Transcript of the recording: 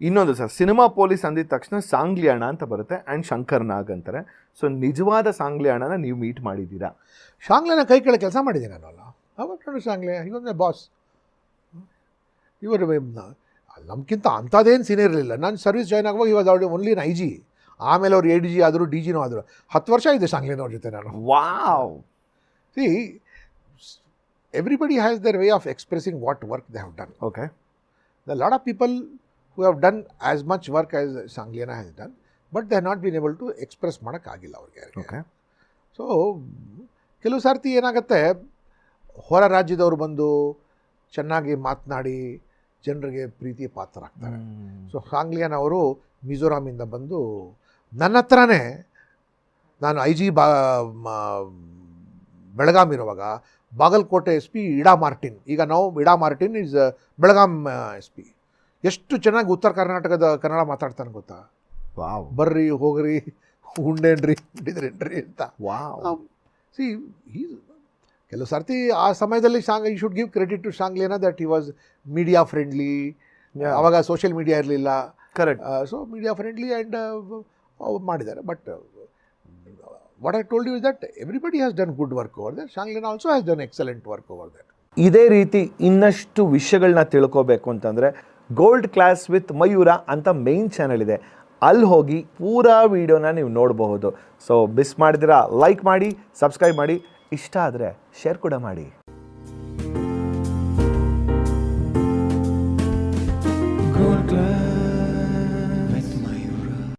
ಇನ್ನೊಂದು sir, cinema police ಅಂದಿದ ತಕ್ಷಣ ಸಾಂಗ್ಲಿಯಾಣ ಅಂತ ಬರುತ್ತೆ ಆ್ಯಂಡ್ ಶಂಕರ್ ನಾಗ್ ಅಂತಾರೆ. ಸೊ ನಿಜವಾದ ಸಾಂಗ್ಲಿಯಾಣನ ನೀವು ಮೀಟ್ ಮಾಡಿದ್ದೀರಾ? ಶಾಂಗ್ಲೆನ ಕೈ ಕೆಳಗೆ ಕೆಲಸ ಮಾಡಿದ್ದೀನಿ ನಾನು. ಅಲ್ಲ ಅವಾಗ ಶಾಂಗ್ಲೆ ಇವೊಂದೇ ಬಾಸ್. ಇವರು ನಮ್ಗಿಂತ ಅಂಥದ್ದೇನು ಸೀನಿಯರ್ ಇರಲಿಲ್ಲ. ನಾನು ಸರ್ವಿಸ್ ಜಾಯ್ನ್ ಆಗುವಾಗ ಇವಾಗ ಓನ್ಲಿ ಐ ಜಿ, ಆಮೇಲೆ ಅವ್ರು ADG ಆದರು, DGನೂ ಆದರು. 10 ವರ್ಷ ಇದೆ ಶಾಂಗ್ಲೆನವ್ರ ಜೊತೆ ನಾನು. Wow. C, everybody has their way of expressing what work they have done. Okay. There are a lot of people who have done as much work as Sangliana has done, but they have not been able to express ಮಾಡೋಕ್ಕಾಗಿಲ್ಲ ಅವ್ರಿಗೆ. Okay. So ಕೆಲವು ಸರ್ತಿ ಏನಾಗುತ್ತೆ, ಹೊರ ರಾಜ್ಯದವರು ಬಂದು ಚೆನ್ನಾಗಿ ಮಾತನಾಡಿ ಜನರಿಗೆ ಪ್ರೀತಿಯ ಪಾತ್ರರಾಗ್ತಾರೆ. ಸೊ ಸಾಂಗ್ಲಿಯಾನ ಅವರು ಮಿಜೋರಾಮಿಂದ ಬಂದು ನನ್ನ ಹತ್ರನೇ, ನಾನು IG ಬೆಳಗಾಂ ಇರುವಾಗ ಬಾಗಲಕೋಟೆ SP ಇಡಾ ಮಾರ್ಟಿನ್, ಈಗ ನಾವು ಇಡಾ ಮಾರ್ಟಿನ್ ಇಸ್ ಬೆಳಗಾಂ SP, ಎಷ್ಟು ಚೆನ್ನಾಗಿ ಉತ್ತರ ಕರ್ನಾಟಕದ ಕನ್ನಡ ಮಾತಾಡ್ತಾನೆ ಗೊತ್ತಾ. ವಾವ್. ಬರ್ರಿ ಹೋಗ್ರಿ ಉಂಡೇನ್ರಿ ಬಿಡಿದ್ರೇನ್ರಿ ಅಂತ. ವಾವ್. ಸಿ, ಕೆಲವು ಸರ್ತಿ ಆ ಸಮಯದಲ್ಲಿ you should give credit to ಶಾಂಗ್ಲಿಯಾನ that he was media friendly. ಆವಾಗ ಸೋಷಿಯಲ್ ಮೀಡಿಯಾ ಇರಲಿಲ್ಲ. Correct. So media friendly and ಮಾಡಿದ್ದಾರೆ. But what I told you is that everybody has done good work over there. Shanglena also has done excellent work over there. ಇದೇ ರೀತಿ ಇನ್ನಷ್ಟು ವಿಷಯಗಳನ್ನ ತಿಳ್ಕೋಬೇಕು ಅಂತಂದರೆ gold class with Mayura ಅಂತ main channel ಇದೆ, ಅಲ್ಲಿ ಹೋಗಿ ಪೂರಾ ವಿಡಿಯೋನ ನೀವು ನೋಡಬಹುದು. ಸೊ ಮಿಸ್ ಮಾಡಿದಿರಾ ಲೈಕ್ ಮಾಡಿ, ಸಬ್ಸ್ಕ್ರೈಬ್ ಮಾಡಿ, ಇಷ್ಟ ಆದರೆ ಶೇರ್ ಕೂಡ ಮಾಡಿ.